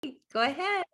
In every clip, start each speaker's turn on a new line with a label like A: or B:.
A: Go ahead.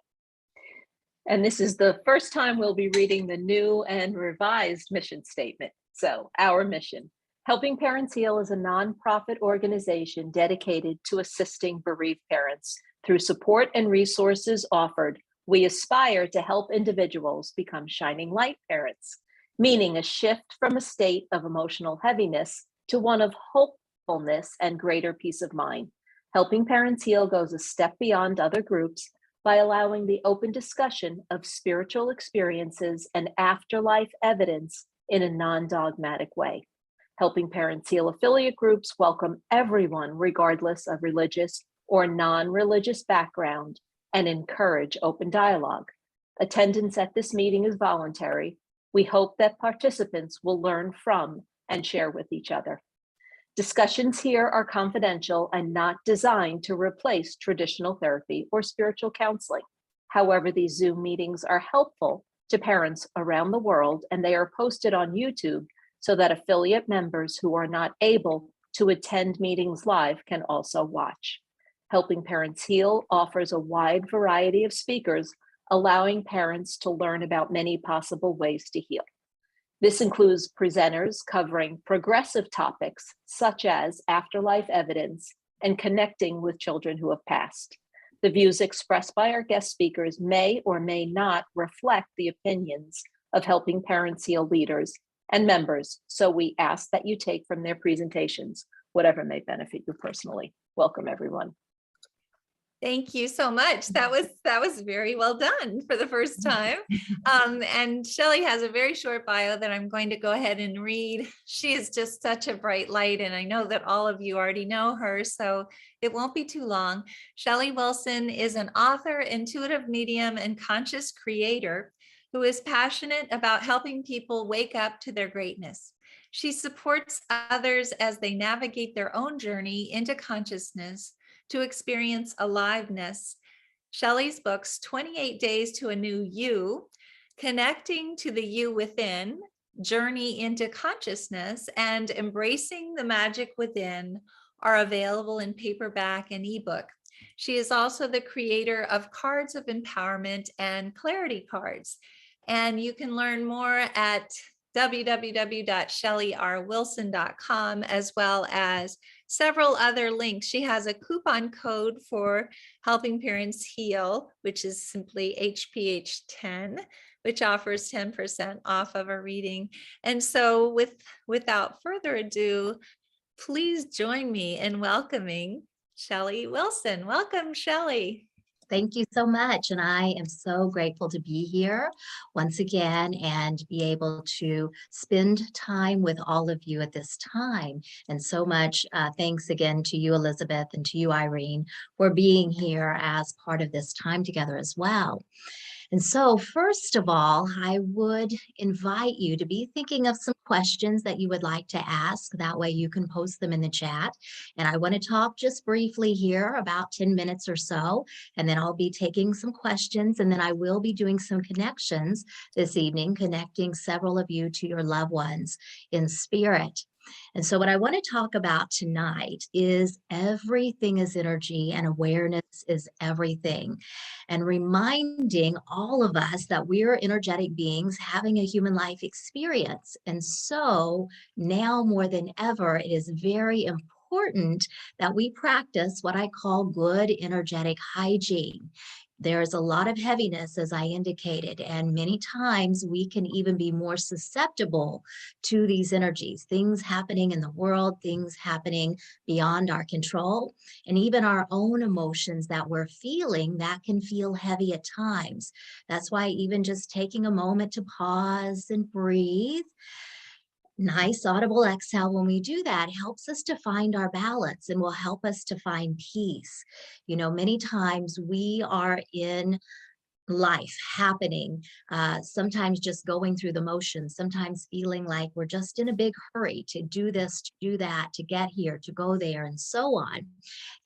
B: And this is the first time we'll be reading the new and revised mission statement. So, our mission: Helping Parents Heal is a nonprofit organization dedicated to assisting bereaved parents. Through support and resources offered, we aspire to help individuals become shining light parents, meaning a shift from a state of emotional heaviness to one of hopefulness and greater peace of mind. Helping Parents Heal goes a step beyond other groups by allowing the open discussion of spiritual experiences and afterlife evidence in a non-dogmatic way. Helping Parents Heal affiliate groups welcome everyone, regardless of religious or non-religious background, and encourage open dialogue. Attendance at this meeting is voluntary. We hope that participants will learn from and share with each other. Discussions here are confidential and not designed to replace traditional therapy or spiritual counseling. However, these Zoom meetings are helpful to parents around the world, and they are posted on YouTube so that affiliate members who are not able to attend meetings live can also watch. Helping Parents Heal offers a wide variety of speakers, allowing parents to learn about many possible ways to heal. This includes presenters covering progressive topics such as afterlife evidence and connecting with children who have passed. The views expressed by our guest speakers may or may not reflect the opinions of Helping Parents Heal leaders and members, so we ask that you take from their presentations whatever may benefit you personally. Welcome, everyone.
A: Thank you so much. That was very well done for the first time. And Shelly has a very short bio that I'm going to go ahead and read. She is just such a bright light, and I know that all of you already know her, so it won't be too long. Shelly Wilson is an author, intuitive medium, and conscious creator who is passionate about helping people wake up to their greatness. She supports others as they navigate their own journey into consciousness to experience aliveness. Shelly's books, 28 Days to a New You, Connecting to the You Within, Journey into Consciousness, and Embracing the Magic Within are available in paperback and eBook. She is also the creator of Cards of Empowerment and Clarity Cards. And you can learn more at www.shellyrwilson.com, as well as several other links. She has a coupon code for Helping Parents Heal, which is simply HPH10, which offers 10% off of a reading. And so without further ado, please join me in welcoming Shelly Wilson. Welcome, Shelly.
C: Thank you so much. And I am so grateful to be here once again and be able to spend time with all of you at this time. And so much thanks again to you, Elizabeth, and to you, Irene, for being here as part of this time together as well. And so first of all, I would invite you to be thinking of some questions that you would like to ask. That way you can post them in the chat. And I want to talk just briefly here, about 10 minutes or so, and then I'll be taking some questions, and then I will be doing some connections this evening, connecting several of you to your loved ones in spirit. And so what I want to talk about tonight is everything is energy and awareness is everything. And reminding all of us that we're energetic beings having a human life experience. And so now more than ever, it is very important that we practice what I call good energetic hygiene. There's a lot of heaviness, as I indicated, and many times we can even be more susceptible to these energies, things happening in the world, things happening beyond our control, and even our own emotions that we're feeling that can feel heavy at times. That's why even just taking a moment to pause and breathe, nice audible exhale, when we do that, helps us to find our balance and will help us to find peace. You know, many times we are in life happening, sometimes just going through the motions, sometimes feeling like we're just in a big hurry to do this, to do that, to get here, to go there, and so on.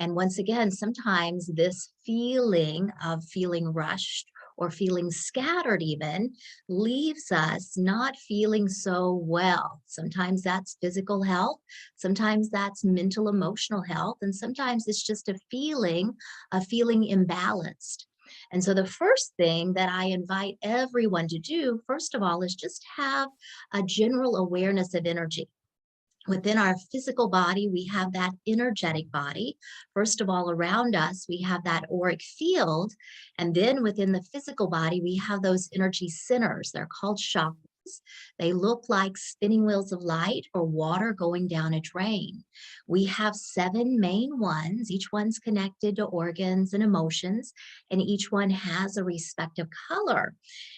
C: And once again, sometimes this feeling of feeling rushed or feeling scattered even leaves us not feeling so well. Sometimes that's physical health, sometimes that's mental, emotional health, and sometimes it's just a feeling of feeling imbalanced. And so the first thing that I invite everyone to do, first of all, is just have a general awareness of energy. Within our physical body, we have that energetic body. First of all, around us, we have that auric field. And then within the physical body, we have those energy centers. They're called chakras. They look like spinning wheels of light or water going down a drain. We have 7 main ones. Each one's connected to organs and emotions, and each one has a respective color.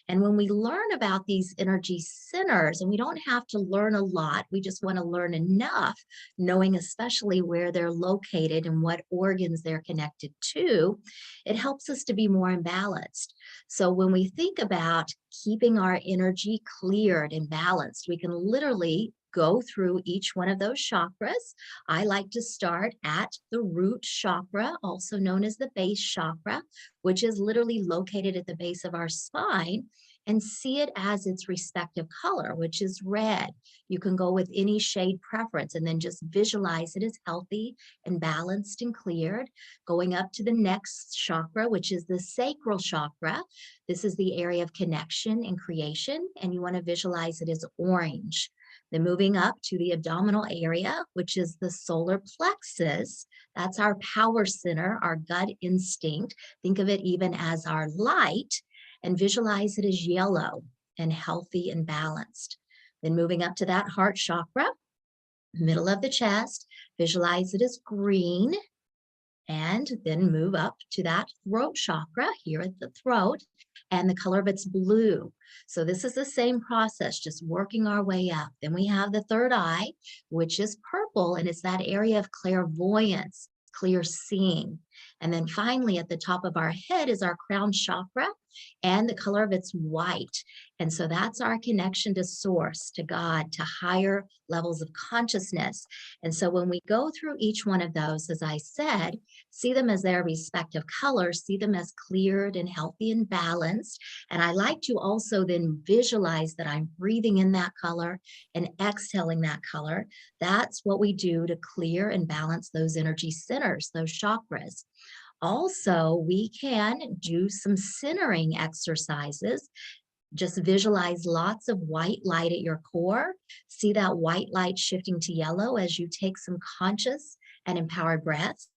C: And when we learn about these energy centers, and we don't have to learn a lot, we just want to learn enough, knowing especially where they're located and what organs they're connected to, it helps us to be more imbalanced. So when we think about keeping our energy cleared and balanced, we can literally go through each one of those chakras. I like to start at the root chakra, also known as the base chakra, which is literally located at the base of our spine, and see it as its respective color, which is red. You can go with any shade preference and then just visualize it as healthy and balanced and cleared. Going up to the next chakra, which is the sacral chakra. This is the area of connection and creation, and you want to visualize it as orange. Then moving up to the abdominal area, which is the solar plexus. That's our power center, our gut instinct. Think of it even as our light, and visualize it as yellow and healthy and balanced. Then moving up to that heart chakra, middle of the chest, visualize it as green, and then move up to that throat chakra here at the throat, and the color of it's blue. So this is the same process, just working our way up. Then we have the third eye, which is purple, and it's that area of clairvoyance, clear seeing. And then finally at the top of our head is our crown chakra, and the color of it's white. And so that's our connection to source, to God, to higher levels of consciousness. And so when we go through each one of those, as I said, see them as their respective colors, see them as cleared and healthy and balanced. And I like to also then visualize that I'm breathing in that color and exhaling that color. That's what we do to clear and balance those energy centers, those chakras. Also, we can do some centering exercises. Just visualize lots of white light at your core. See that white light shifting to yellow as you take some conscious and empowered breaths.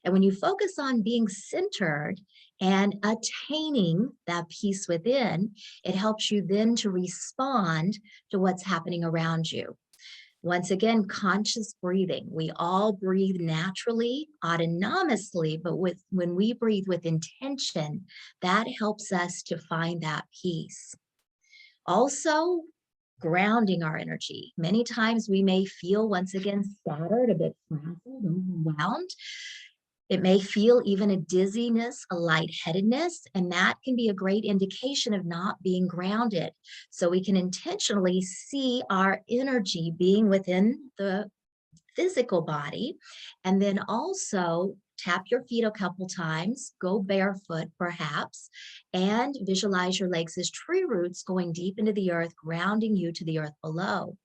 C: And when you focus on being centered and attaining that peace within, it helps you then to respond to what's happening around you. Once again, conscious breathing. We all breathe naturally, autonomously, but when we breathe with intention, that helps us to find that peace. Also, grounding our energy. Many times we may feel, once again, scattered, a bit frazzled, overwhelmed. It may feel even a dizziness, a lightheadedness, and that can be a great indication of not being grounded. So we can intentionally see our energy being within the physical body, and then also tap your feet a couple times, go barefoot perhaps, and visualize your legs as tree roots going deep into the earth, grounding you to the earth below.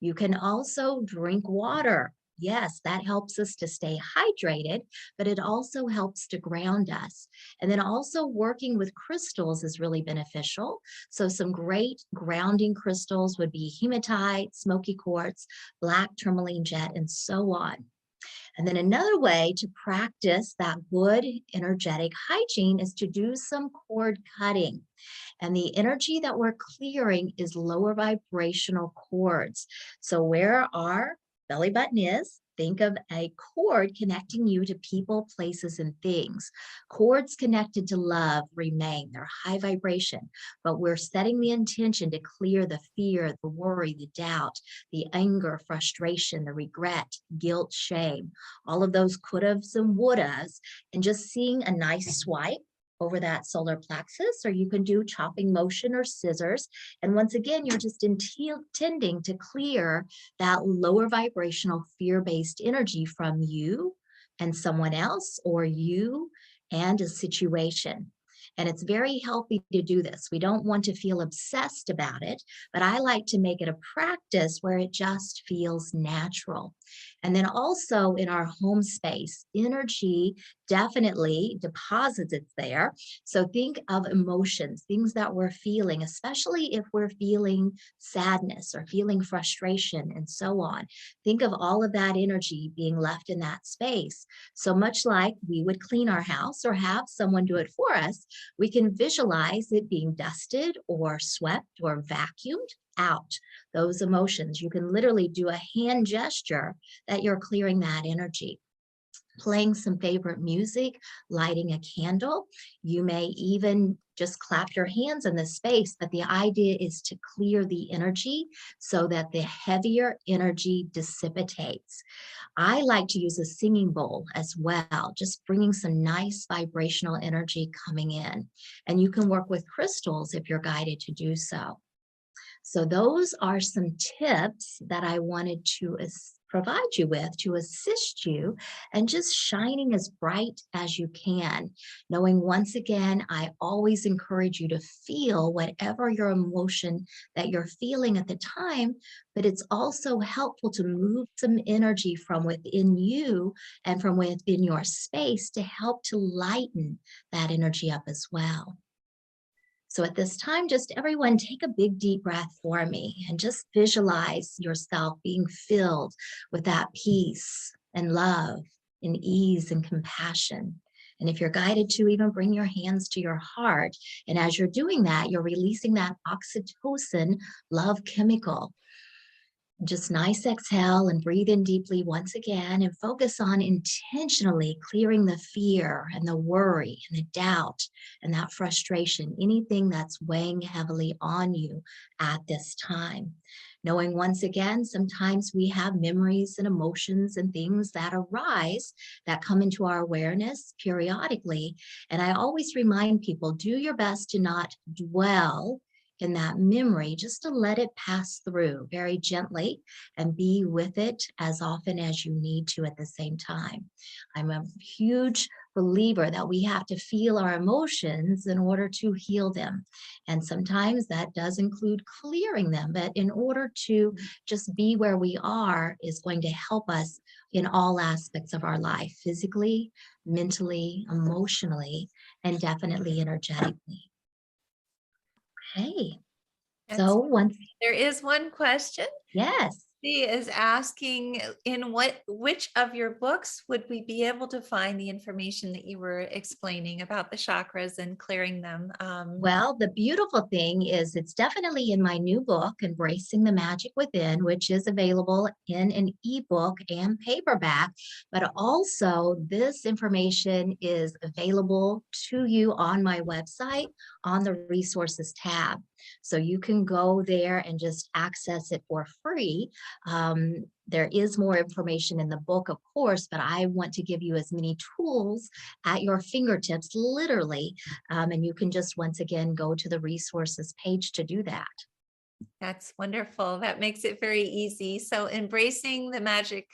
C: You can also drink water. Yes, that helps us to stay hydrated, but it also helps to ground us. And then also working with crystals is really beneficial. So some great grounding crystals would be hematite, smoky quartz, black tourmaline jet, and so on. And then another way to practice that good energetic hygiene is to do some cord cutting. And the energy that we're clearing is lower vibrational cords. So where our belly button is, think of a cord connecting you to people, places, and things. Cords connected to love remain. They're high vibration, but we're setting the intention to clear the fear, the worry, the doubt, the anger, frustration, the regret, guilt, shame, all of those could-haves and would-haves, and just seeing a nice swipe over that solar plexus, or you can do chopping motion or scissors. And once again, you're just intending to clear that lower vibrational fear-based energy from you and someone else, or you and a situation. And it's very healthy to do this. We don't want to feel obsessed about it, but I like to make it a practice where it just feels natural. And then also in our home space, energy definitely deposits it there. So think of emotions, things that we're feeling, especially if we're feeling sadness or feeling frustration and so on. Think of all of that energy being left in that space. So much like we would clean our house or have someone do it for us, we can visualize it being dusted or swept or vacuumed out. Those emotions, you can literally do a hand gesture that you're clearing that energy. Playing some favorite music, lighting a candle. You may even just clap your hands in the space, but the idea is to clear the energy so that the heavier energy dissipates. I like to use a singing bowl as well, just bringing some nice vibrational energy coming in. And you can work with crystals if you're guided to do so. So those are some tips that I wanted to provide you with to assist you and just shining as bright as you can. Knowing once again, I always encourage you to feel whatever your emotion that you're feeling at the time, but it's also helpful to move some energy from within you and from within your space to help to lighten that energy up as well. So at this time, just everyone take a big deep breath for me and just visualize yourself being filled with that peace and love and ease and compassion. And if you're guided to, even bring your hands to your heart. And as you're doing that, you're releasing that oxytocin love chemical. Just nice exhale and breathe in deeply once again and focus on intentionally clearing the fear and the worry and the doubt and that frustration, anything that's weighing heavily on you at this time. Knowing once again, sometimes we have memories and emotions and things that arise that come into our awareness periodically. And I always remind people, do your best to not dwell in that memory, just to let it pass through very gently and be with it as often as you need to at the same time. I'm a huge believer that we have to feel our emotions in order to heal them. And sometimes that does include clearing them, but in order to just be where we are is going to help us in all aspects of our life, physically, mentally, emotionally, and definitely energetically. Okay, so once,
A: There is one question.
C: yes.
A: She is asking, which of your books would we be able to find the information that you were explaining about the chakras and clearing them?
C: Well, the beautiful thing is it's definitely in my new book, Embracing the Magic Within, which is available in an ebook and paperback, but also this information is available to you on my website on the resources tab. So you can go there and just access it for free. There is more information in the book, of course, but I want to give you as many tools at your fingertips, literally. And you can just, once again, go to the resources page to do that.
A: That's wonderful. That makes it very easy. So Embracing the Magic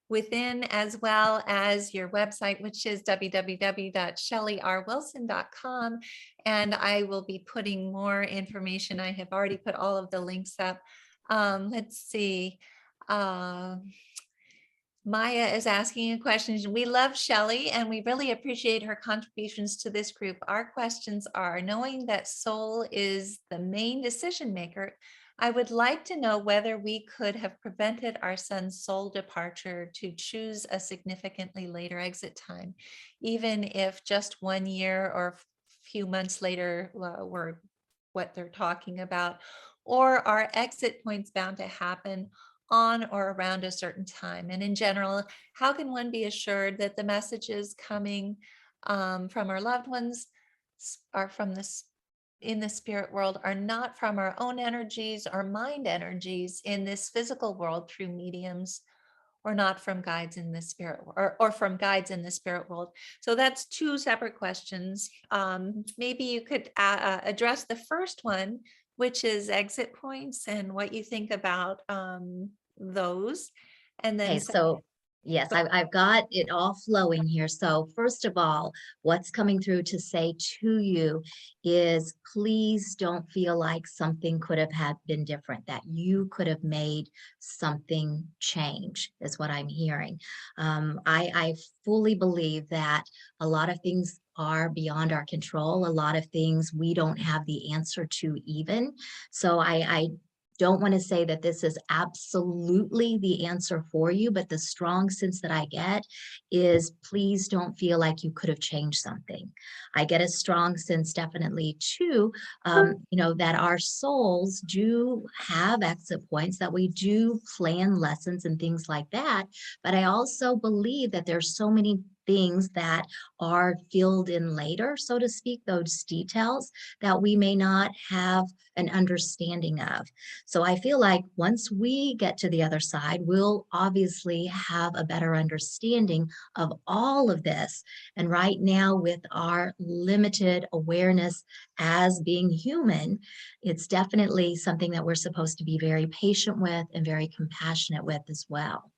A: Within, as well as your website, which is www.shellyrwilson.com. And I will be putting more information. I have already put all of the links up. Let's see. Maya is asking a question. We love Shelly and we really appreciate her contributions to this group. Our questions are, knowing that soul is the main decision maker, I would like to know whether we could have prevented our son's soul departure to choose a significantly later exit time, even if just 1 year or a few months later were what they're talking about, or are exit points bound to happen on or around a certain time? And in general, how can one be assured that the messages coming from our loved ones are from this in the spirit world are not from our own energies or mind energies in this physical world through mediums, or not from guides in the spirit, or from guides in the spirit world? So that's two separate questions. Maybe you could address the first one, which is exit points and what you think about those. And then
C: Okay, so Yes, I've got it all flowing here. So first of all, what's coming through to say to you is please don't feel like something could have had been different, that you could have made something change, is what I'm hearing. I fully believe that a lot of things are beyond our control. A lot of things we don't have the answer to even. So I don't want to say that this is absolutely the answer for you, but the strong sense that I get is please don't feel like you could have changed something. I get a strong sense definitely too, that our souls do have exit points, that we do plan lessons and things like that. But I also believe that there's so many things that are filled in later, so to speak, those details that we may not have an understanding of. So I feel like once we get to the other side, we'll obviously have a better understanding of all of this. And right now, with our limited awareness as being human, it's definitely something that we're supposed to be very patient with and very compassionate with as well.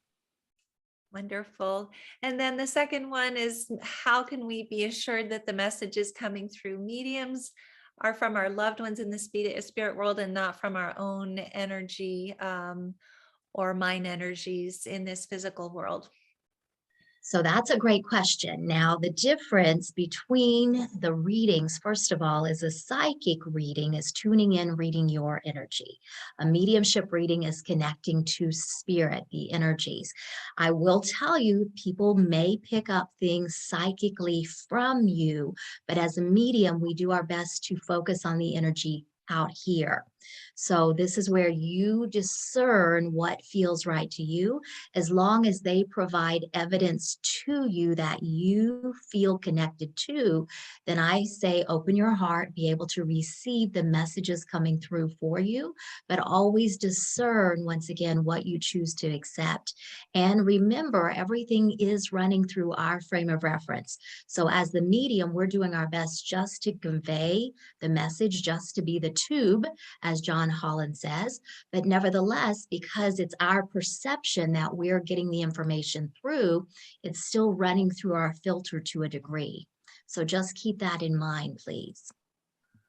A: Wonderful. And then the second one is, how can we be assured that the messages coming through mediums are from our loved ones in the spirit world and not from our own energy or mind energies in this physical world?
C: So that's a great question. Now, the difference between the readings, first of all, is a psychic reading is tuning in, reading your energy. A mediumship reading is connecting to spirit, the energies. I will tell you, people may pick up things psychically from you, but as a medium, we do our best to focus on the energy out here. So this is where you discern what feels right to you. As long as they provide evidence to you that you feel connected to, then I say open your heart, be able to receive the messages coming through for you, but always discern once again what you choose to accept. And remember, everything is running through our frame of reference. So as the medium, we're doing our best just to convey the message, just to be the tube, as John Holland says. But nevertheless, because it's our perception that we're getting the information through, it's still running through our filter to a degree. So just keep that in mind, please.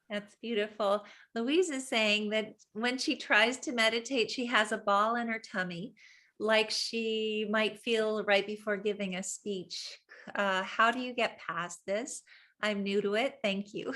A: That's beautiful. Louise is saying that when she tries to meditate, she has a ball in her tummy, like she might feel right before giving a speech. How do you get past this? I'm new to it. Thank you.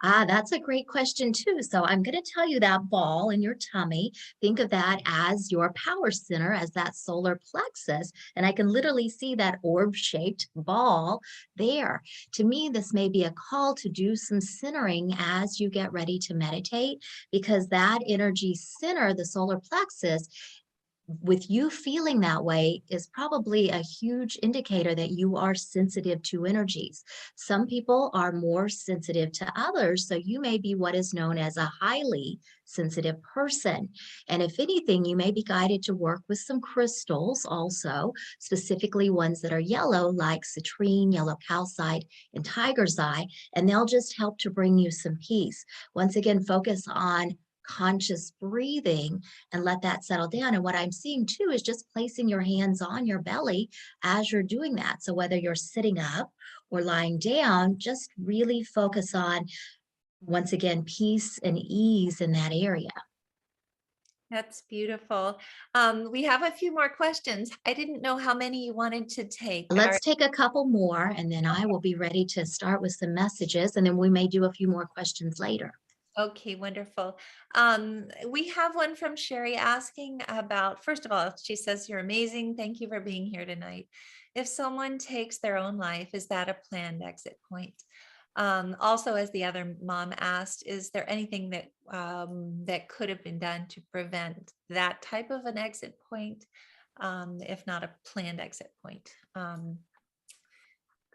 C: That's a great question too. So I'm going to tell you that ball in your tummy. Think of that as your power center, as that solar plexus. And I can literally see that orb-shaped ball there. To me, this may be a call to do some centering as you get ready to meditate, because that energy center, the solar plexus, with you feeling that way is probably a huge indicator that you are sensitive to energies. Some people are more sensitive to others, so you may be what is known as a highly sensitive person. And if anything, you may be guided to work with some crystals also, specifically ones that are yellow, like citrine, yellow calcite, and tiger's eye, and they'll just help to bring you some peace. Once again, focus on conscious breathing and let that settle down. And what I'm seeing too is just placing your hands on your belly as you're doing that. So whether you're sitting up or lying down, just really focus on, once again, peace and ease in that area.
A: That's beautiful. We have a few more questions. I didn't know how many you wanted to take.
C: Let's take a couple more, and then I will be ready to start with some messages, and then we may do a few more questions later.
A: Okay, wonderful. We have one from Sherry asking about, first of all, she says, "You're amazing. Thank you for being here tonight. If someone takes their own life, is that a planned exit point?" Also, as the other mom asked, is there anything that that could have been done to prevent that type of an exit point, if not a planned exit point?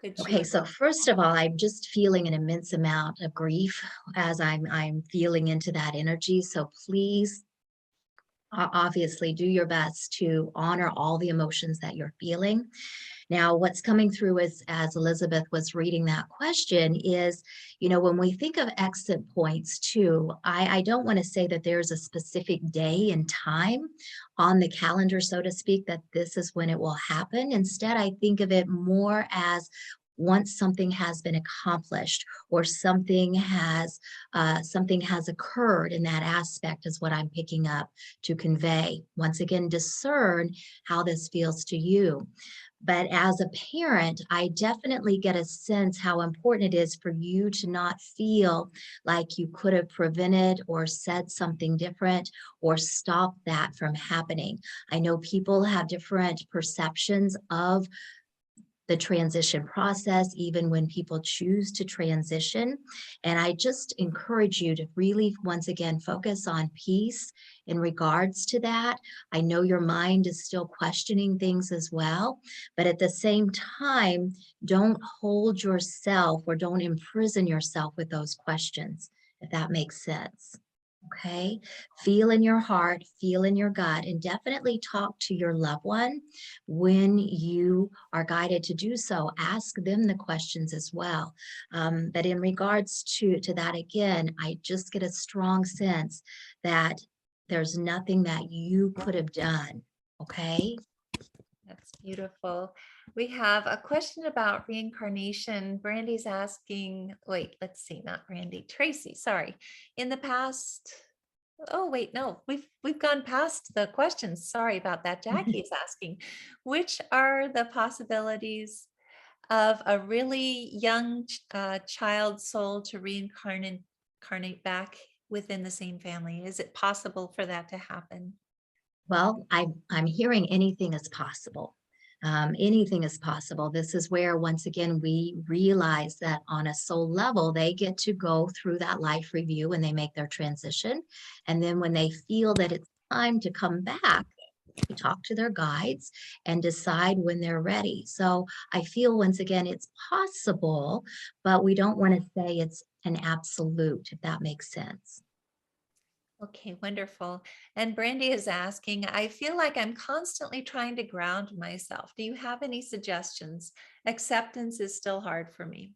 A: Could you?
C: Okay, so first of all, I'm just feeling an immense amount of grief as I'm feeling into that energy. So please, obviously, do your best to honor all the emotions that you're feeling. Now, what's coming through as Elizabeth was reading that question is, when we think of exit points too, I don't want to say that there's a specific day and time on the calendar, so to speak, that this is when it will happen. Instead, I think of it more as once something has been accomplished or something has occurred in that aspect is what I'm picking up to convey. Once again, discern how this feels to you. But as a parent, I definitely get a sense how important it is for you to not feel like you could have prevented or said something different or stopped that from happening. I know people have different perceptions of the transition process, even when people choose to transition. And I just encourage you to really, once again, focus on peace in regards to that. I know your mind is still questioning things as well, but at the same time, don't hold yourself or don't imprison yourself with those questions, if that makes sense. Okay, feel in your heart, feel in your gut, and definitely talk to your loved one when you are guided to do so. Ask them the questions as well. But in regards to that, again, I just get a strong sense that there's nothing that you could have done. Okay.
A: That's beautiful. We have a question about reincarnation. Brandy's asking, wait, let's see, not Brandy, Tracy, sorry. In the past, oh wait, no, we've gone past the questions. Sorry about that. Jackie is asking, which are the possibilities of a really young child soul to reincarnate back within the same family? Is it possible for that to happen?
C: Well, I'm hearing anything is possible. Anything is possible. This is where, once again, we realize that on a soul level, they get to go through that life review when they make their transition. And then when they feel that it's time to come back, they talk to their guides and decide when they're ready. So I feel, once again, it's possible, but we don't want to say it's an absolute, if that makes sense.
A: Okay, wonderful. And Brandy is asking, I feel like I'm constantly trying to ground myself. Do you have any suggestions? Acceptance is still hard for me.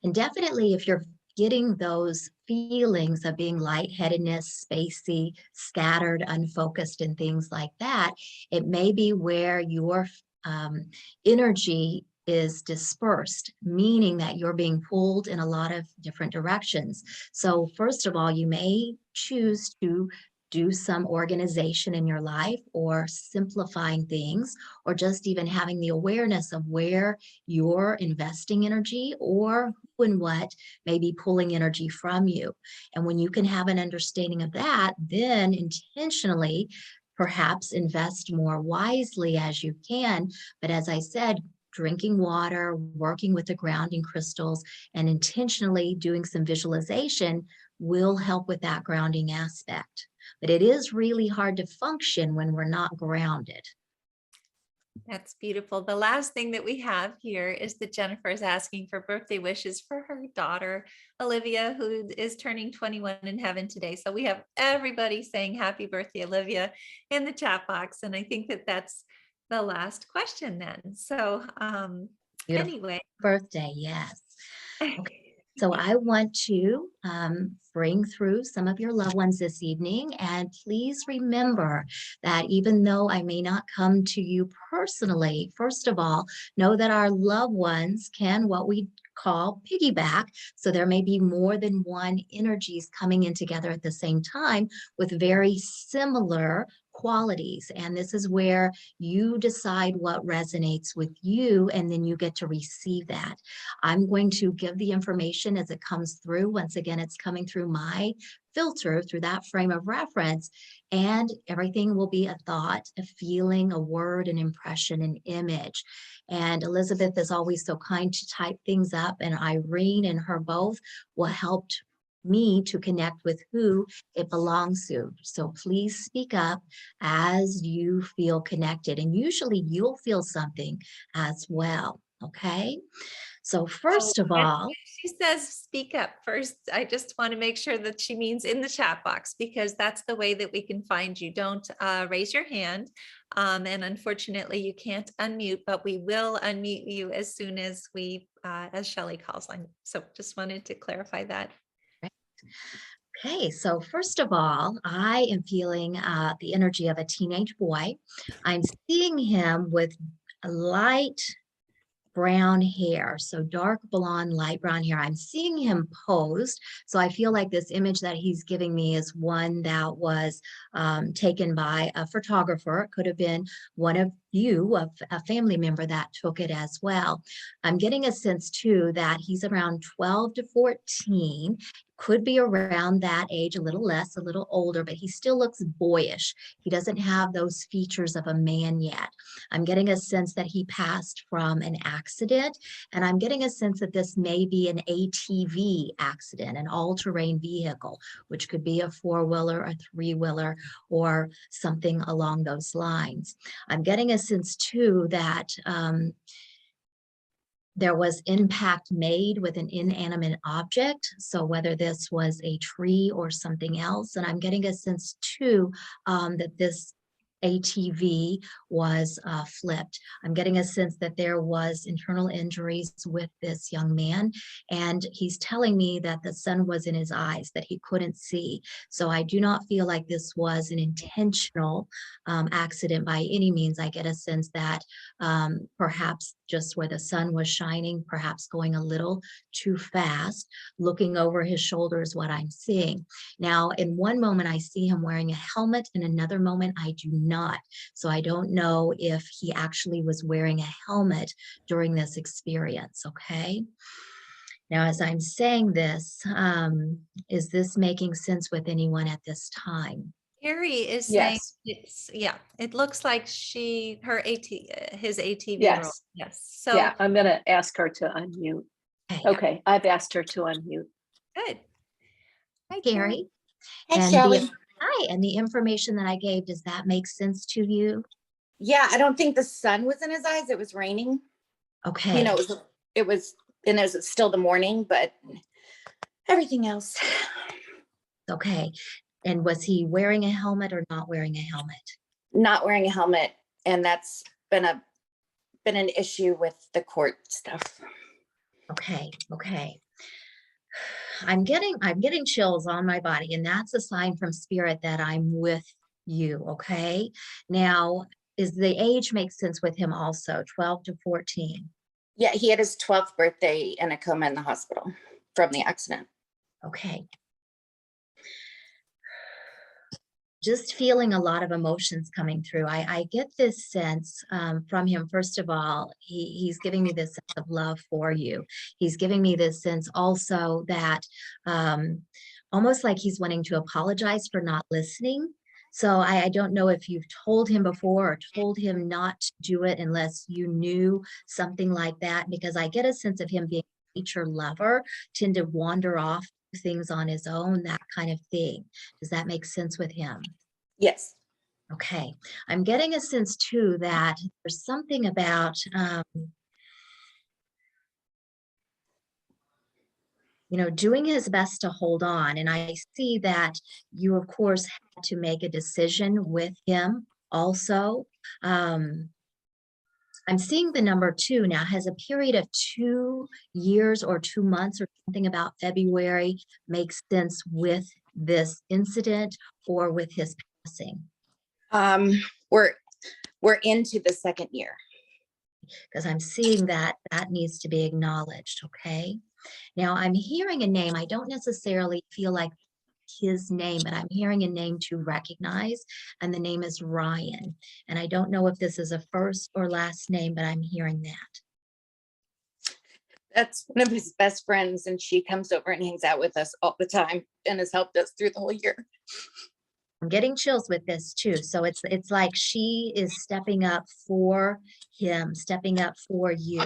C: And definitely, if you're getting those feelings of being lightheadedness, spacey, scattered, unfocused, and things like that, it may be where your energy is dispersed, meaning that you're being pulled in a lot of different directions. So, first of all, you may choose to do some organization in your life or simplifying things, or just even having the awareness of where you're investing energy or who and what may be pulling energy from you. And when you can have an understanding of that, then intentionally perhaps invest more wisely as you can. But as I said, drinking water, working with the grounding crystals, and intentionally doing some visualization will help with that grounding aspect. But it is really hard to function when we're not grounded.
A: That's beautiful. The last thing that we have here is that Jennifer is asking for birthday wishes for her daughter, Olivia, who is turning 21 in heaven today. So we have everybody saying happy birthday, Olivia, in the chat box. And I think that that's the last question then. So
C: Beautiful
A: anyway.
C: birthday, yes. Okay. So I want to bring through some of your loved ones this evening. And please remember that even though I may not come to you personally, first of all, know that our loved ones can what we call piggyback. So there may be more than one energies coming in together at the same time with very similar qualities. And this is where you decide what resonates with you, and then you get to receive that. I'm going to give the information as it comes through. Once again, it's coming through my filter, through that frame of reference, and everything will be a thought, a feeling, a word, an impression, an image. And Elizabeth is always so kind to type things up, and Irene and her both will help me to connect with who it belongs to. So please speak up as you feel connected, and usually you'll feel something as well. Okay. So first of all,
A: She says, speak up first. I just want to make sure that she means in the chat box, because that's the way that we can find you. Don't raise your hand. And unfortunately, you can't unmute, but we will unmute you as soon as as Shelly calls on. So just wanted to clarify that.
C: okay, so first of all, I am feeling the energy of a teenage boy. I'm seeing him with a light brown hair, so dark blonde, light brown hair. I'm seeing him posed. So I feel like this image that he's giving me is one that was taken by a photographer. It could have been one of you, a family member that took it as well. I'm getting a sense too that he's around 12 to 14, could be around that age, a little less, a little older, but he still looks boyish. He doesn't have those features of a man yet. I'm getting a sense that he passed from an accident, and I'm getting a sense that this may be an ATV accident, an all-terrain vehicle, which could be a four-wheeler, a three-wheeler, or something along those lines. I'm getting a sense too that there was impact made with an inanimate object. So whether this was a tree or something else, and I'm getting a sense too that this ATV was flipped. I'm getting a sense that there was internal injuries with this young man, and he's telling me that the sun was in his eyes, that he couldn't see. So I do not feel like this was an intentional accident by any means. I get a sense that perhaps just where the sun was shining, perhaps going a little too fast, looking over his shoulder is what I'm seeing. Now, in one moment, I see him wearing a helmet. In another moment, I do not. So I don't know if he actually was wearing a helmet during this experience, okay? Now, as I'm saying this, is this making sense with anyone at this time?
A: Carrie is saying
B: Yes.
A: it looks like his ATV role.
B: Yes.
A: Yes. So
B: Yeah, I'm going to ask her to unmute. Okay, I've asked her to unmute.
A: good. Hi,
C: Gary.
D: Hi,
C: And
D: Shelly.
C: hi, and the information that I gave, does that make sense to you?
D: Yeah, I don't think the sun was in his eyes. It was raining.
C: Okay.
D: You know, it was, and it was still the morning, but everything else.
C: Okay. And was he wearing a helmet or not wearing a helmet?
D: Not wearing a helmet, and that's been an issue with the court stuff.
C: Okay. Okay. I'm getting chills on my body, and that's a sign from spirit that I'm with you. Okay. Now, is the age make sense with him also, 12 to 14?
D: Yeah, he had his 12th birthday in a coma in the hospital from the accident.
C: Okay. Just feeling a lot of emotions coming through. I get this sense from him. First of all, he's giving me this sense of love for you. He's giving me this sense also that almost like he's wanting to apologize for not listening. So I don't know if you've told him before or told him not to do it unless you knew something like that, because I get a sense of him being a nature lover, tend to wander off things on his own, that kind of thing. Does that make sense with him?
D: Yes.
C: Okay. I'm getting a sense too that there's something about, doing his best to hold on. And I see that you, of course, had to make a decision with him also. I'm seeing the number 2 now. Has a period of 2 years or 2 months or something about February makes sense with this incident or with his passing?
D: We're into the second year.
C: Because I'm seeing that needs to be acknowledged, okay? Now I'm hearing a name. I don't necessarily feel like his name, but I'm hearing a name to recognize, and the name is Ryan. And I don't know if this is a first or last name, but I'm hearing that.
D: That's one of his best friends, and she comes over and hangs out with us all the time and has helped us through the whole year.
C: I'm getting chills with this too. So it's like she is stepping up for him, stepping up for you.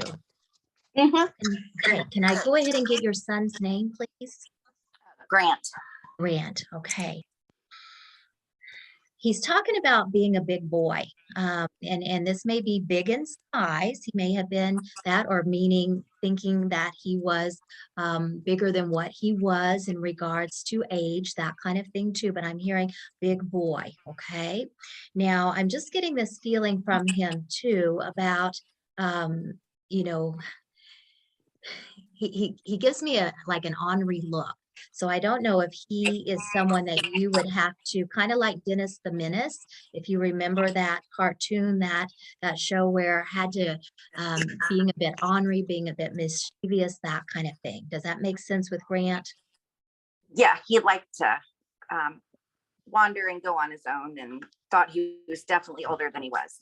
C: Great. Can I go ahead and get your son's name, please?
D: Grant.
C: Grant. Okay. he's talking about being a big boy. And this may be big in size. He may have been that, or meaning thinking that he was bigger than what he was in regards to age, that kind of thing too. But I'm hearing big boy. Okay. Now I'm just getting this feeling from him too about, you know, he gives me a like an ornery look. So I don't know if he is someone that you would have to kind of like Dennis the Menace, if you remember that cartoon, that show where had to being a bit ornery, being a bit mischievous, that kind of thing. Does that make sense with Grant?
D: Yeah, he liked to wander and go on his own, and thought he was definitely older than he was.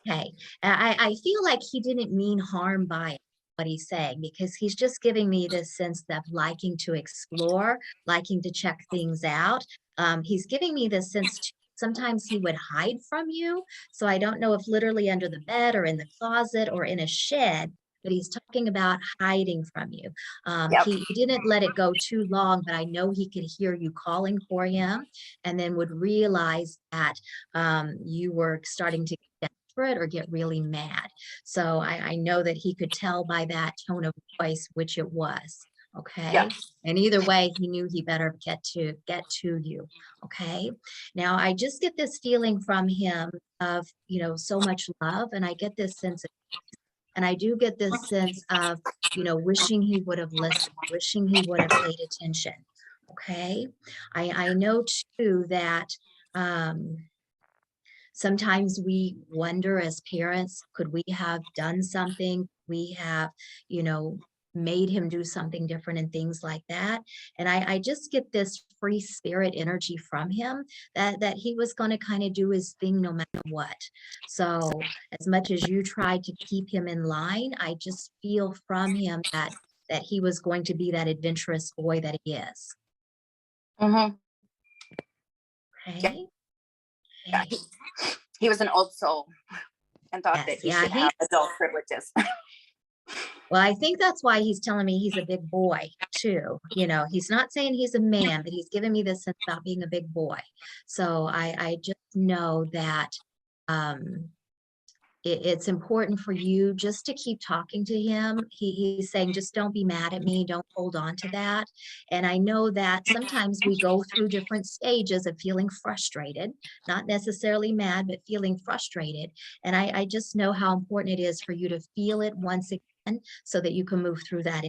C: Okay. I feel like he didn't mean harm by what he's saying, because he's just giving me this sense of liking to explore, liking to check things out. He's giving me this sense sometimes he would hide from you. So I don't know if literally under the bed or in the closet or in a shed, but he's talking about hiding from you.
D: Yep.
C: He didn't let it go too long, but I know he could hear you calling for him, and then would realize that you were starting to get desperate or get really mad. So I know that he could tell by that tone of voice which it was. Okay.
D: Yep.
C: And either way, he knew he better get to you. Okay. Now I just get this feeling from him of, so much love. And I get this sense of, and I do get this sense of, wishing he would have listened, wishing he would have paid attention. Okay. I know too that, sometimes we wonder as parents, could we have done something? We have, made him do something different and things like that. And I just get this free spirit energy from him that he was going to kind of do his thing no matter what. So as much as you tried to keep him in line, I just feel from him that he was going to be that adventurous boy that he is.
D: Mm-hmm.
C: Okay.
D: Yeah, he was an old soul and thought that he should have adult privileges.
C: Well, I think that's why he's telling me he's a big boy too. He's not saying he's a man, but he's giving me this sense about being a big boy. So I just know that it's important for you just to keep talking to him. He's saying, just don't be mad at me. Don't hold on to that. And I know that sometimes we go through different stages of feeling frustrated, not necessarily mad, but feeling frustrated. And I just know how important it is for you to feel it once again, so that you can move through that.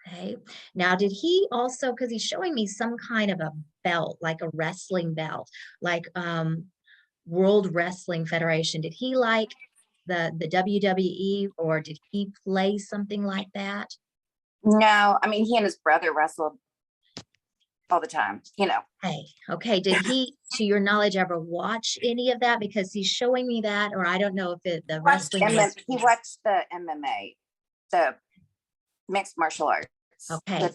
C: Okay. Now, did he also, because he's showing me some kind of a belt, like a wrestling belt, like World Wrestling Federation. Did he like the WWE, or did he play something like that?
D: No, I mean, he and his brother wrestled all the time,
C: Okay. Did he, to your knowledge, ever watch any of that? Because he's showing me that, or I don't know if the wrestling was...
D: He watched the MMA, the mixed martial arts.
C: Okay.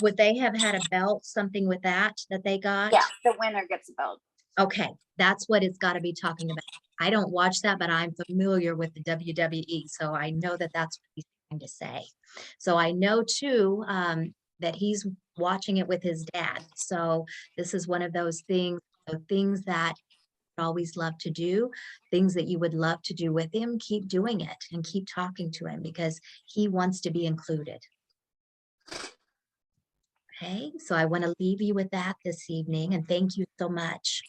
C: Would they have had a belt, something with that they got?
D: Yeah, the winner gets a belt.
C: Okay, that's what it's got to be talking about. I don't watch that, but I'm familiar with the WWE, so I know that that's what he's trying to say. So I know too that he's watching it with his dad. So this is one of those things that you always love to do, things that you would love to do with him. Keep doing it and keep talking to him, because he wants to be included. Okay, so I want to leave you with that this evening, and thank you so much.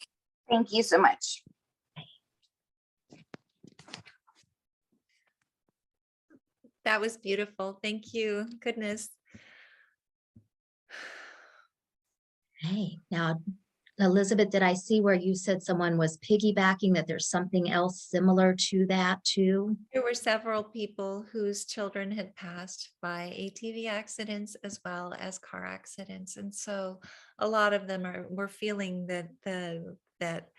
D: Thank you so much.
A: That was beautiful. Thank you. Goodness.
C: Hey, now, Elizabeth, did I see where you said someone was piggybacking, that there's something else similar to that too?
A: There were several people whose children had passed by ATV accidents as well as car accidents. And so a lot of them were feeling that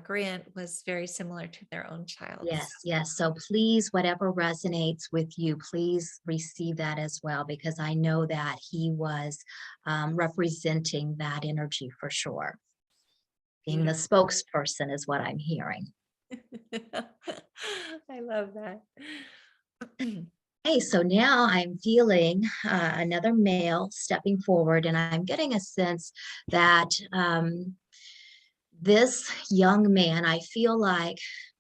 A: Grant was very similar to their own child.
C: Yes. So please, whatever resonates with you, please receive that as well, because I know that he was representing that energy for sure. Being the spokesperson is what I'm hearing.
A: I love that.
C: Hey, so now I'm feeling another male stepping forward, and I'm getting a sense that this young man, I feel like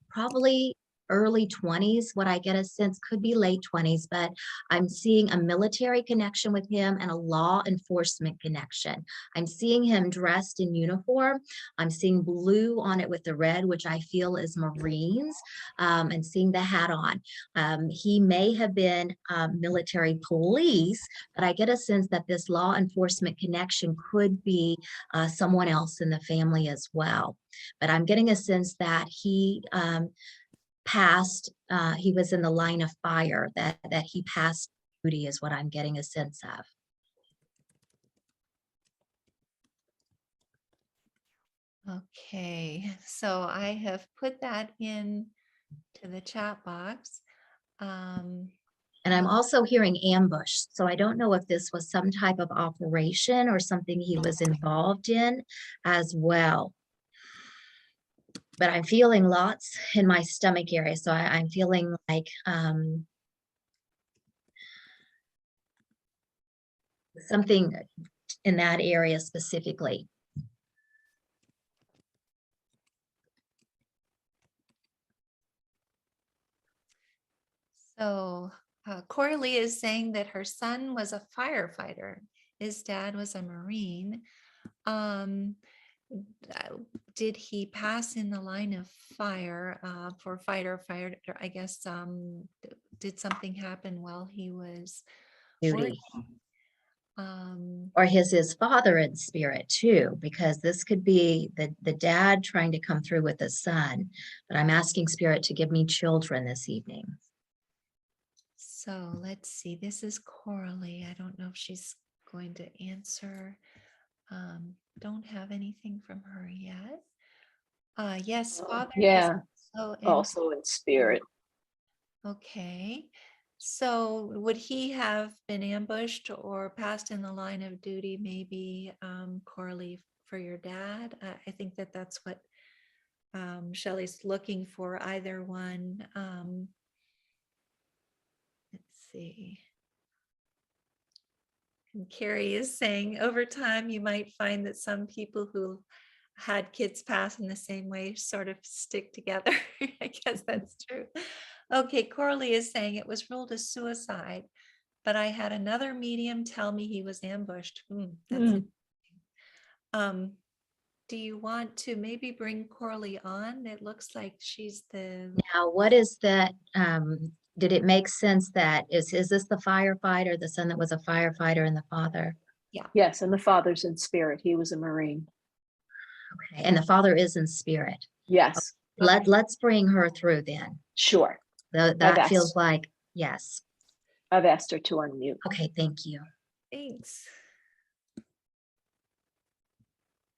C: probably early 20s, what I get a sense could be late 20s, but I'm seeing a military connection with him and a law enforcement connection. I'm seeing him dressed in uniform. I'm seeing blue on it with the red, which I feel is Marines, and seeing the hat on. He may have been military police, but I get a sense that this law enforcement connection could be someone else in the family as well. But I'm getting a sense that he passed, he was in the line of fire, that he passed duty is what I'm getting a sense of.
A: Okay, so I have put that in to the chat box.
C: And I'm also hearing ambush. So I don't know if this was some type of operation or something he was involved in as well. But I'm feeling lots in my stomach area. So I'm feeling like something in that area specifically.
A: So Coralie is saying that her son was a firefighter. His dad was a Marine. Did he pass in the line of fire for fighter? I guess, did something happen while he was
C: Duty.
A: working?
C: Or his father in spirit too, because this could be the dad trying to come through with the son. But I'm asking spirit to give me children this evening.
A: So let's see, this is Coralie. I don't know if she's going to answer. Don't have anything from her yet. Yes, father
B: Yeah,
A: is
B: also in spirit.
A: okay. So would he have been ambushed or passed in the line of duty, maybe, Coralie, for your dad? I think that's what Shelly's looking for, either one. Let's see. And Carrie is saying, over time, you might find that some people who had kids pass in the same way sort of stick together. I guess that's true. Okay, Coralie is saying it was ruled a suicide, but I had another medium tell me he was ambushed. That's it. Do you want to maybe bring Coralie on? It looks like she's the...
C: Now, what is that? Did it make sense that is this the firefighter, the son that was a firefighter, and the father?
A: Yeah.
B: Yes, and the father's in spirit. He was a Marine.
C: Okay, and the father is in spirit.
B: Yes.
C: Let's bring her through then.
B: Sure.
C: That feels like, yes.
B: I've asked her to unmute.
C: Okay, thank you.
A: Thanks.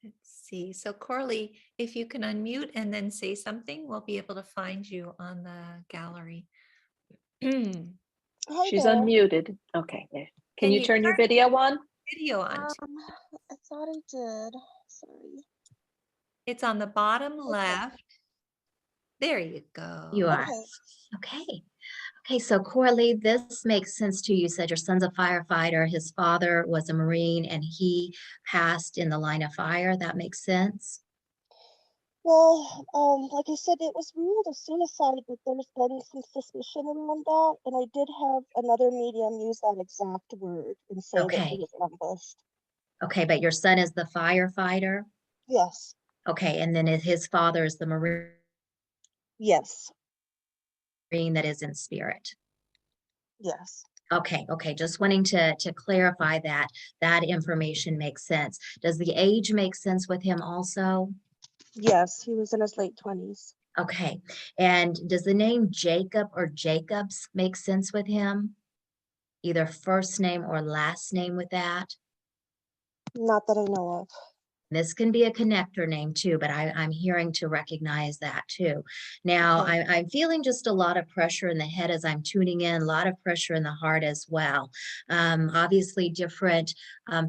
A: Let's see. So Coralie, if you can unmute and then say something, we'll be able to find you on the gallery.
E: Hi
B: She's
E: there.
B: unmuted. Okay. Can you turn your video on?
A: Video on.
E: I thought I did. Sorry.
A: It's on the bottom left. There you go.
C: You are.
E: Okay.
C: Okay, so Coralie, this makes sense to you. You said your son's a firefighter, his father was a Marine, and he passed in the line of fire. That makes sense?
E: Well, like I said, it was ruled a suicide, but there's been some suspicion around that, and I did have another medium use that exact word and say that he was ambushed.
C: Okay, but your son is the firefighter?
E: Yes.
C: Okay, and then his father is the Marine
E: Yes.
C: that is in spirit.
E: Yes.
C: Okay, just wanting to clarify that information makes sense. Does the age make sense with him also?
E: Yes, he was in his late 20s.
C: Okay, and does the name Jacob or Jacobs make sense with him? Either first name or last name with that?
E: Not that I know of.
C: This can be a connector name too, but I'm hearing to recognize that too. Now,
E: Okay.
C: I'm feeling just a lot of pressure in the head as I'm tuning in, a lot of pressure in the heart as well. Obviously, different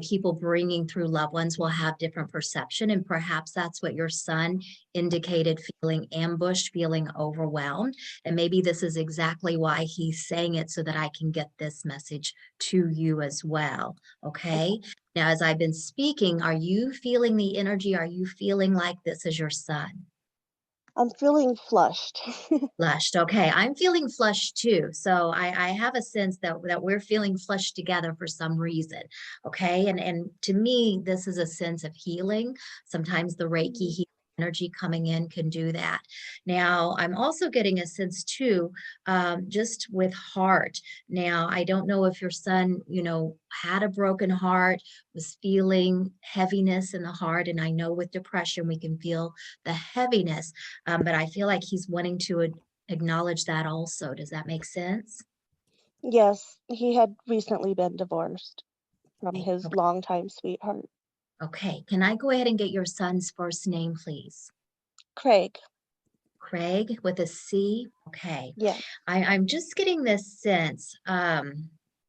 C: people bringing through loved ones will have different perception, and perhaps that's what your son indicated, feeling ambushed, feeling overwhelmed. And maybe this is exactly why he's saying it, so that I can get this message to you as well, okay? Now, as I've been speaking, are you feeling the energy? Are you feeling like this is your son?
E: I'm feeling flushed.
C: Flushed. Okay, I'm feeling flushed too. So I have a sense that we're feeling flushed together for some reason. Okay, and to me, this is a sense of healing. Sometimes the Reiki healing energy coming in can do that. Now, I'm also getting a sense too, just with heart. Now, I don't know if your son, had a broken heart, was feeling heaviness in the heart, and I know with depression we can feel the heaviness, but I feel like he's wanting to acknowledge that also. Does that make sense?
E: Yes, he had recently been divorced from
C: Okay.
E: his longtime sweetheart.
C: Okay. Can I go ahead and get your son's first name, please?
E: Craig.
C: Craig with a C. Okay.
E: Yeah.
C: I'm just getting this sense,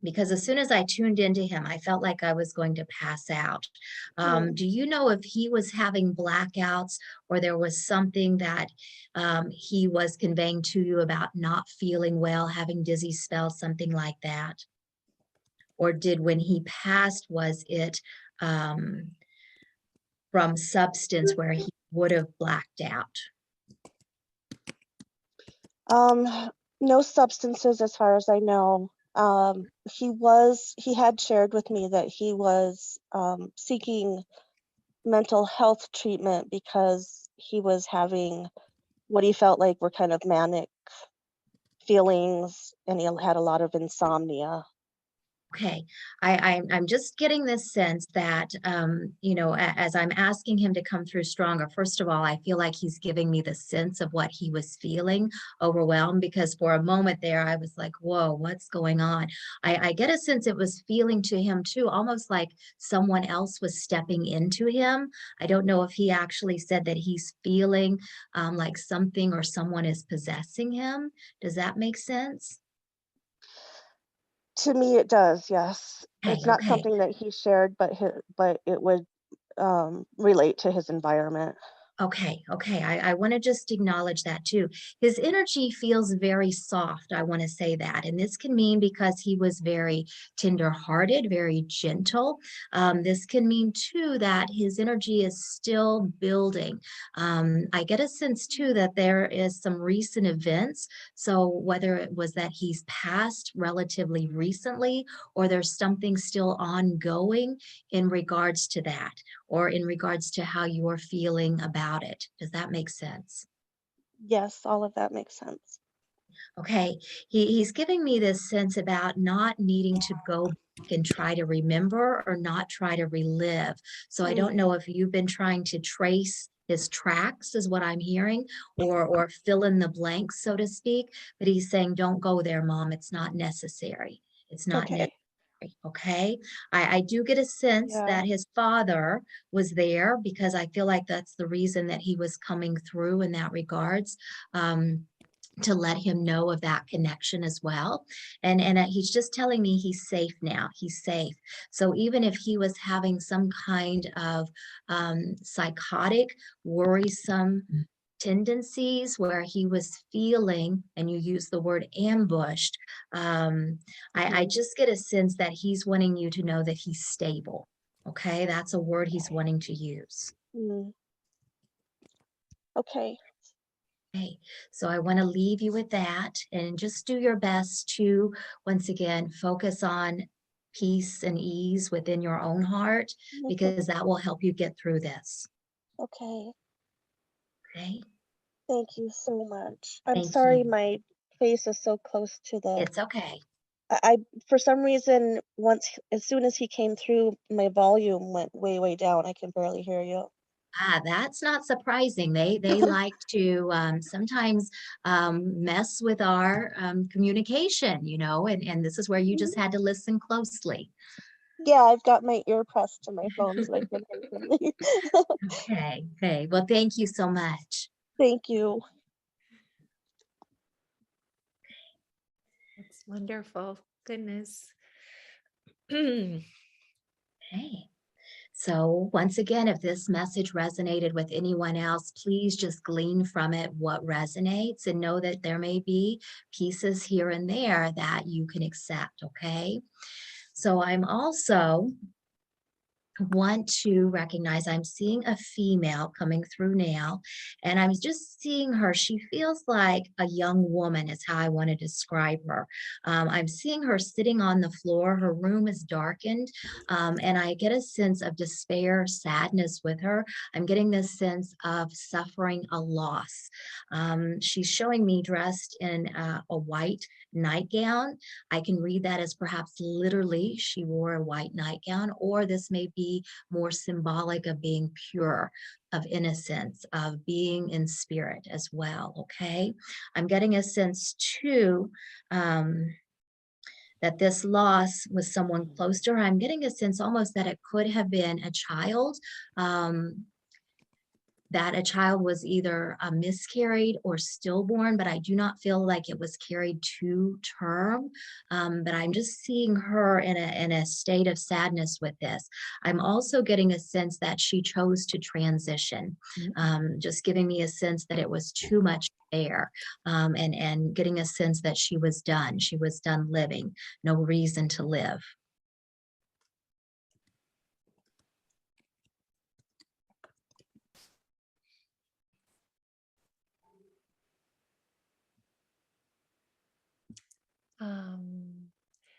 C: because as soon as I tuned into him, I felt like I was going to pass out. Do you know if he was having blackouts, or there was something that he was conveying to you about not feeling well, having dizzy spells, something like that? Or when he passed, was it from substance where he would have blacked out?
E: No substances as far as I know. He had shared with me that he was seeking mental health treatment because he was having what he felt like were kind of manic feelings, and he had a lot of insomnia.
C: Okay, I'm just getting this sense that, as I'm asking him to come through stronger, first of all, I feel like he's giving me the sense of what he was feeling, overwhelmed, because for a moment there, I was like, whoa, what's going on? I get a sense it was feeling to him too, almost like someone else was stepping into him. I don't know if he actually said that he's feeling like something or someone is possessing him. Does that make sense?
E: To me, it does, yes.
C: Okay,
E: It's not
C: okay.
E: something that he shared, but it would relate to his environment.
C: Okay, okay. I want to just acknowledge that too. His energy feels very soft. I want to say that. And this can mean because he was very tender-hearted, very gentle. This can mean too that his energy is still building. I get a sense too that there is some recent events. So whether it was that he's passed relatively recently, or there's something still ongoing in regards to that, or in regards to how you're feeling about it. Does that make sense?
E: Yes, all of that makes sense.
C: Okay, he's giving me this sense about not needing to go back and try to remember or not try to relive. So I don't know if you've been trying to trace his tracks, is what I'm hearing, or fill in the blanks, so to speak. But he's saying, don't go there, Mom. It's not necessary. It's not necessary.
E: Okay.
C: Okay. I do get a sense
E: Yeah.
C: that his father was there, because I feel like that's the reason that he was coming through in that regards. To let him know of that connection as well. And he's just telling me he's safe now. He's safe. So even if he was having some kind of psychotic, worrisome tendencies where he was feeling, and you use the word ambushed, I just get a sense that he's wanting you to know that he's stable. Okay, that's a word he's wanting to use.
E: Okay.
C: Okay, so I want to leave you with that, and just do your best to, once again, focus on peace and ease within your own heart, because that will help you get through this.
E: Okay.
C: Okay,
E: Thank you so much. I'm
C: thank
E: sorry
C: you.
E: my face is so close to the.
C: It's okay.
E: I for some reason, as soon as he came through, my volume went way, way down. I can barely hear you.
C: That's not surprising. They like to sometimes mess with our communication, and this is where you just had to listen closely.
E: Yeah, I've got my ear pressed to my phone so I can hear clearly.
C: Okay, okay. Well, thank you so much.
E: Thank you.
A: That's wonderful. Goodness.
C: Okay. So once again, if this message resonated with anyone else, please just glean from it what resonates, and know that there may be pieces here and there that you can accept, okay? So I'm also want to recognize I'm seeing a female coming through now, and I'm just seeing her. She feels like a young woman is how I want to describe her. I'm seeing her sitting on the floor. Her room is darkened, and I get a sense of despair, sadness with her. I'm getting this sense of suffering a loss. She's showing me dressed in a white nightgown. I can read that as perhaps literally she wore a white nightgown, or this may be more symbolic of being pure, of innocence, of being in spirit as well. Okay. I'm getting a sense too that this loss was someone close to her. I'm getting a sense almost that it could have been a child. That a child was either miscarried or stillborn, but I do not feel like it was carried to term. But I'm just seeing her in a state of sadness with this. I'm also getting a sense that she chose to transition, just giving me a sense that it was too much there, and getting a sense that she was done. She was done living, no reason to live.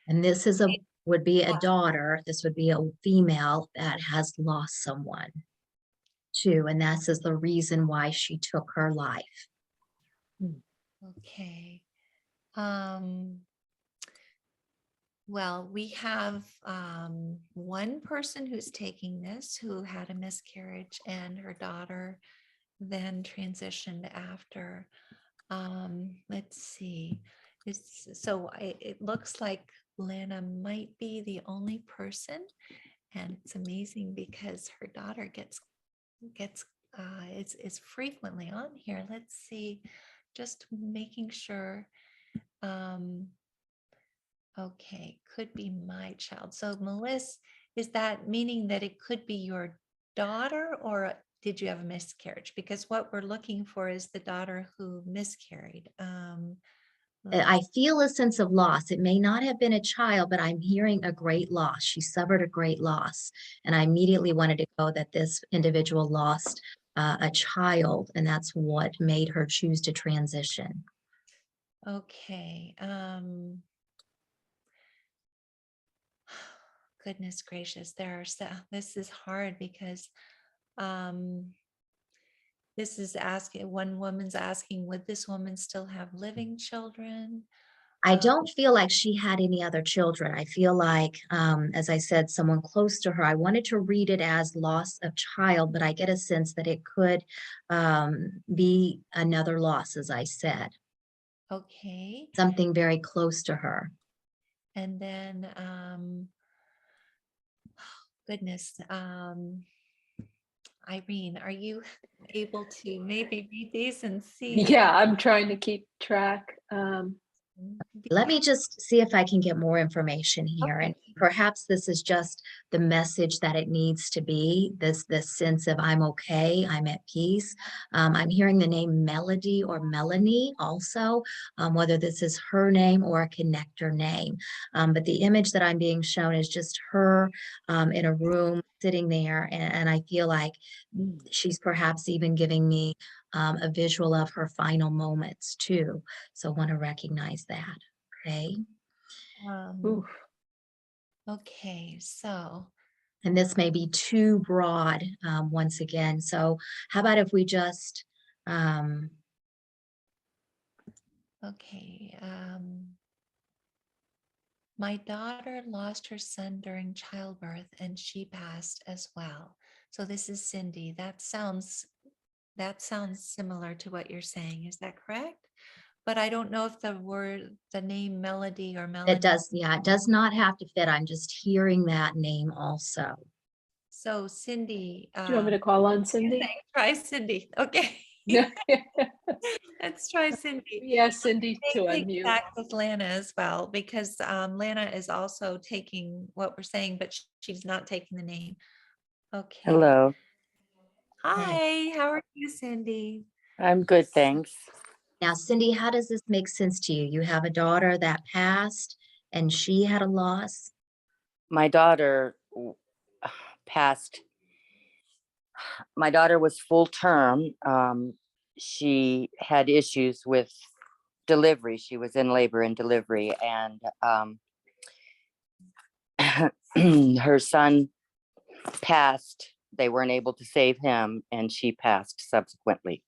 C: And this is would be a daughter. This would be a female that has lost someone too. And this is the reason why she took her life.
A: Okay. Well, we have one person who's taking this who had a miscarriage, and her daughter then transitioned after. Let's see. It looks like Lana might be the only person, and it's amazing because her daughter gets is frequently on here. Let's see, just making sure. Okay, could be my child. So Melissa, is that meaning that it could be your daughter, or did you have a miscarriage? Because what we're looking for is the daughter who miscarried.
C: I feel a sense of loss. It may not have been a child, but I'm hearing a great loss. She suffered a great loss. And I immediately wanted to go that this individual lost a child, and that's what made her choose to transition.
A: Okay. Goodness gracious, this is hard because this is asking, one woman's asking, would this woman still have living children?
C: I don't feel like she had any other children. I feel like, as I said, someone close to her. I wanted to read it as loss of child, but I get a sense that it could be another loss, as I said.
A: Okay.
C: Something very close to her.
A: And then, goodness, Irene, are you able to maybe read these and see?
B: Yeah, I'm trying to keep track.
C: Let me just see if I can get more information here.
A: Okay.
C: And perhaps this is just the message that it needs to be, this sense of I'm okay, I'm at peace. I'm hearing the name Melody or Melanie also, whether this is her name or a connector name. But the image that I'm being shown is just her in a room sitting there. And I feel like she's perhaps even giving me a visual of her final moments too. So want to recognize that. Okay.
A: Okay, so.
C: And this may be too broad once again. So how about if we just,
A: okay. My daughter lost her son during childbirth and she passed as well. So this is Cindy. That sounds similar to what you're saying. Is that correct? But I don't know if the name Melody or Melanie.
C: it does, yeah, it does not have to fit. I'm just hearing that name also.
A: So Cindy.
B: Do you want me to call on Cindy?
A: Try Cindy. Okay.
B: Yeah.
A: Let's try Cindy.
B: Yeah, Cindy to unmute.
A: Back with Lana as well, because Lana is also taking what we're saying, but she's not taking the name. Okay.
F: Hello.
A: Hi, how are you, Cindy?
F: I'm good, thanks.
C: Now, Cindy, how does this make sense to you? You have a daughter that passed and she had a loss?
F: My daughter passed. My daughter was full term. She had issues with delivery. She was in labor and delivery, and her son passed. They weren't able to save him, and she passed subsequently.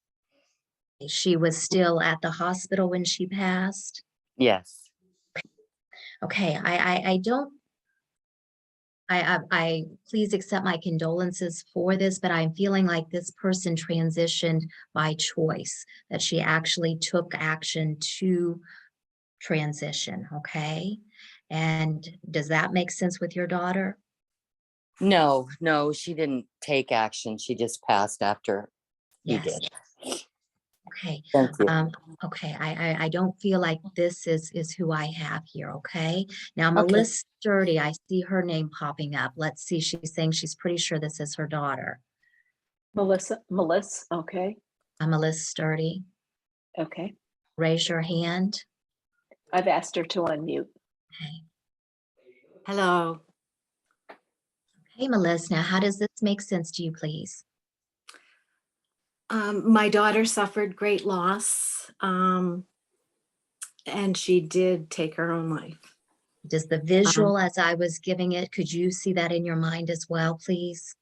C: She was still at the hospital when she passed?
F: Yes.
C: Okay, I please accept my condolences for this, but I'm feeling like this person transitioned by choice, that she actually took action to transition, okay? And does that make sense with your daughter?
F: No, she didn't take action. She just passed after he
C: Yes.
F: did.
C: Okay.
F: Thank you.
C: Okay. I don't feel like this is who I have here. Okay. Now,
F: Okay.
C: Melissa Sturdy, I see her name popping up. Let's see. She's saying she's pretty sure this is her daughter.
B: Melissa, okay,
C: Melissa Sturdy,
B: okay.
C: raise your hand.
B: I've asked her to unmute.
C: Okay.
G: Hello.
C: Hey, Melissa. Now, how does this make sense to you, please?
G: My daughter suffered great loss, and she did take her own life.
C: Does the visual, as I was giving it, could you see that in your mind as well, please?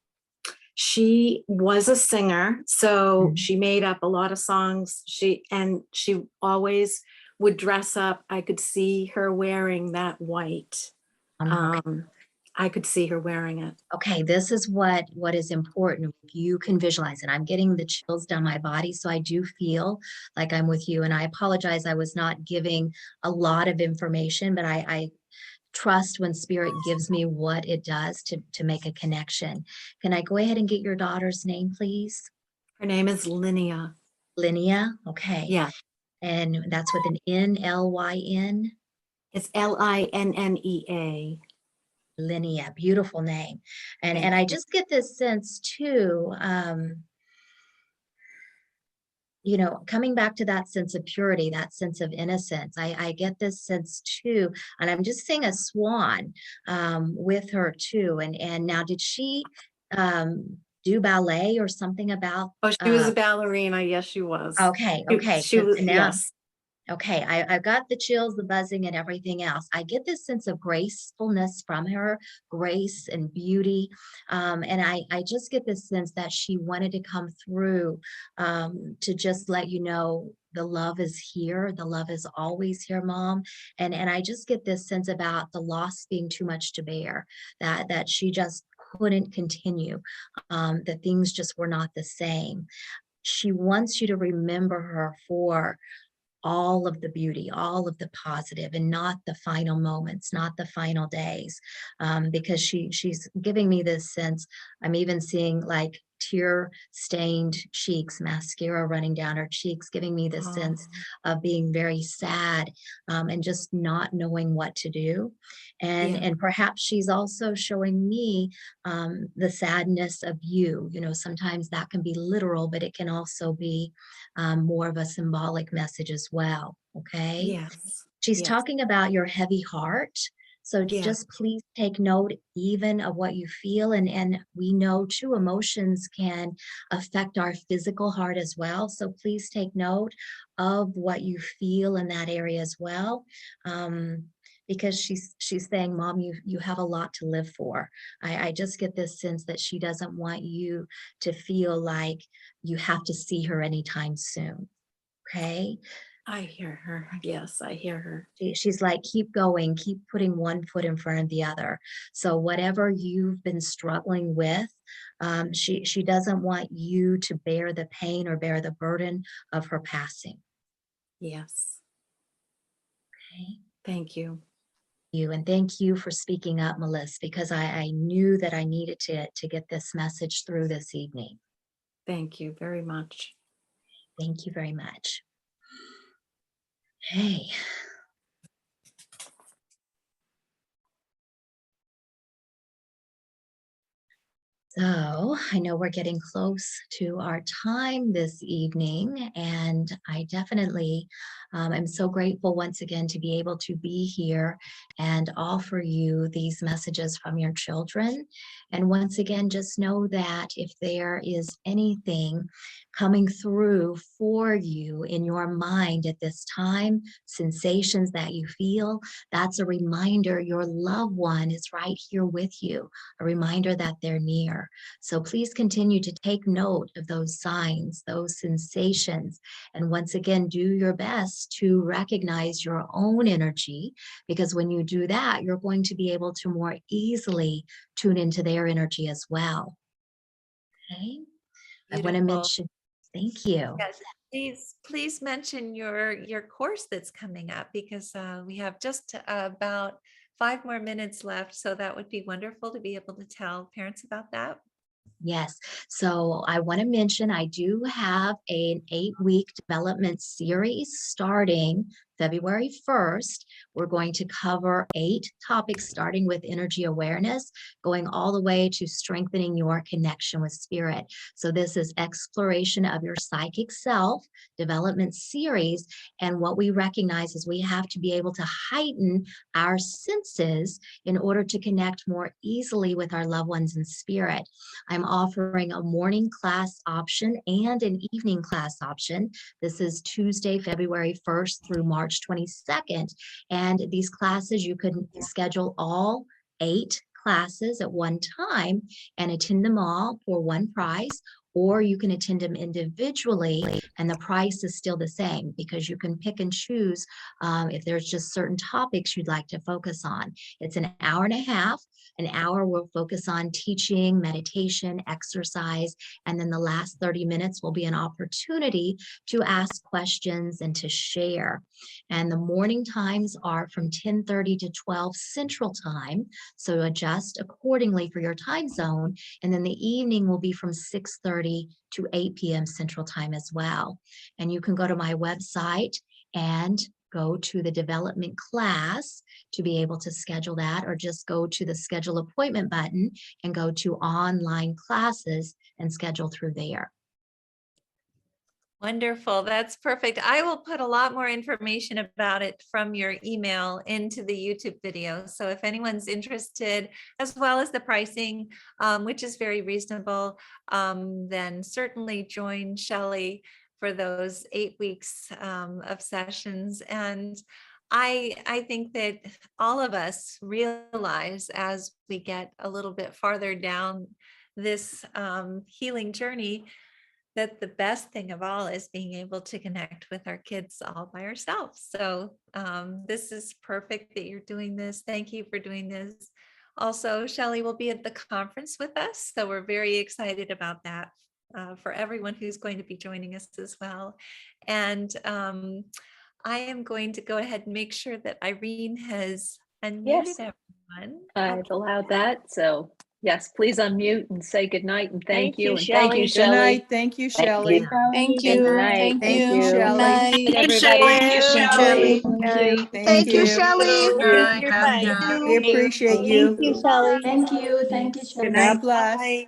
G: She was a singer, so she made up a lot of songs. She always would dress up. I could see her wearing that white.
C: Okay.
G: I could see her wearing it.
C: Okay, this is what is important. You can visualize it. I'm getting the chills down my body, so I do feel like I'm with you. And I apologize, I was not giving a lot of information, but I trust when spirit gives me what it does to make a connection. Can I go ahead and get your daughter's name, please?
G: Her name is Linnea.
C: Linnea, okay.
G: Yeah.
C: And that's with an N, L-Y-N?
G: It's Linnea.
C: Linnea, beautiful name. And I just get this sense too, you know, coming back to that sense of purity, that sense of innocence, I get this sense too, and I'm just seeing a swan with her too. And now, did she do ballet or something about?
G: Oh, she was a ballerina. Yes, she was.
C: Okay.
G: She was,
C: Now,
G: yes.
C: okay, I've got the chills, the buzzing, and everything else. I get this sense of gracefulness from her, grace and beauty. And I just get this sense that she wanted to come through to just let you know the love is here. The love is always here, Mom. And I just get this sense about the loss being too much to bear, that she just couldn't continue, that things just were not the same. She wants you to remember her for all of the beauty, all of the positive, and not the final moments, not the final days, because she's giving me this sense. I'm even seeing like tear-stained cheeks, mascara running down her cheeks, giving me this sense of being very sad and just not knowing what to do. And perhaps she's also showing me the sadness of you. You know, sometimes that can be literal, but it can also be more of a symbolic message as well. Okay.
G: Yes.
C: She's talking about your heavy heart. So just please take note even of what you feel. And we know too, emotions can affect our physical heart as well. So please take note of what you feel in that area as well. Because she's saying, Mom, you have a lot to live for. I just get this sense that she doesn't want you to feel like you have to see her anytime soon. Okay.
G: I hear her. Yes, I hear her.
C: She's like, keep going, keep putting one foot in front of the other. So whatever you've been struggling with, she doesn't want you to bear the pain or bear the burden of her passing.
G: Yes.
C: Okay.
G: Thank you.
C: And thank you for speaking up, Melissa, because I knew that I needed to get this message through this evening.
G: Thank you very much.
C: Thank you very much. Hey. So I know we're getting close to our time this evening, and I definitely am so grateful once again to be able to be here and offer you these messages from your children. And once again, just know that if there is anything coming through for you in your mind at this time, sensations that you feel, that's a reminder your loved one is right here with you, a reminder that they're near. So please continue to take note of those signs, those sensations, and once again, do your best to recognize your own energy, because when you do that, you're going to be able to more easily tune into their energy as well. Okay, I want to
A: Beautiful.
C: mention, thank you.
A: Yes, please mention your course that's coming up, because we have just about 5 more minutes left. So that would be wonderful to be able to tell parents about that.
C: Yes. So I want to mention I do have an 8-week development series starting February 1st. We're going to cover 8 topics, starting with energy awareness, going all the way to strengthening your connection with spirit. So this is exploration of your psychic self development series. And what we recognize is we have to be able to heighten our senses in order to connect more easily with our loved ones in spirit. I'm offering a morning class option and an evening class option. This is Tuesday, February 1st through March 22nd. And these classes, you can schedule all 8 classes at one time and attend them all for one price, or you can attend them individually and the price is still the same, because you can pick and choose if there's just certain topics you'd like to focus on. It's an hour and a half. An hour will focus on teaching, meditation, exercise, and then the last 30 minutes will be an opportunity to ask questions and to share. And the morning times are from 10:30 to 12 Central Time, so adjust accordingly for your time zone. And then the evening will be from 6:30 to 8 p.m. Central Time as well. And you can go to my website and go to the development class to be able to schedule that, or just go to the schedule appointment button and go to online classes and schedule through there.
A: Wonderful. That's perfect. I will put a lot more information about it from your email into the YouTube video. So if anyone's interested, as well as the pricing, which is very reasonable, then certainly join Shelly for those 8 weeks of sessions. And I think that all of us realize as we get a little bit farther down this healing journey, that the best thing of all is being able to connect with our kids all by ourselves. So this is perfect that you're doing this. Thank you for doing this. Also, Shelly will be at the conference with us, so we're very excited about that for everyone who's going to be joining us as well. And I am going to go ahead and make sure that Irene has unmuted everyone.
B: I've allowed that. So yes, please unmute and say goodnight and thank you. And
H: Shelley.
B: thank you,
H: Good
B: Shelley.
H: night. Thank you, Shelley.
I: Thank
B: Good
I: you.
B: night.
I: Thank you.
B: Shelley.
I: Good night.
B: Everybody.
H: Thank you, Shelley.
I: Thank
H: Thank you.
E: Shelley.
H: We appreciate you.
I: you, Shelley.
E: Thank you,
H: God bless.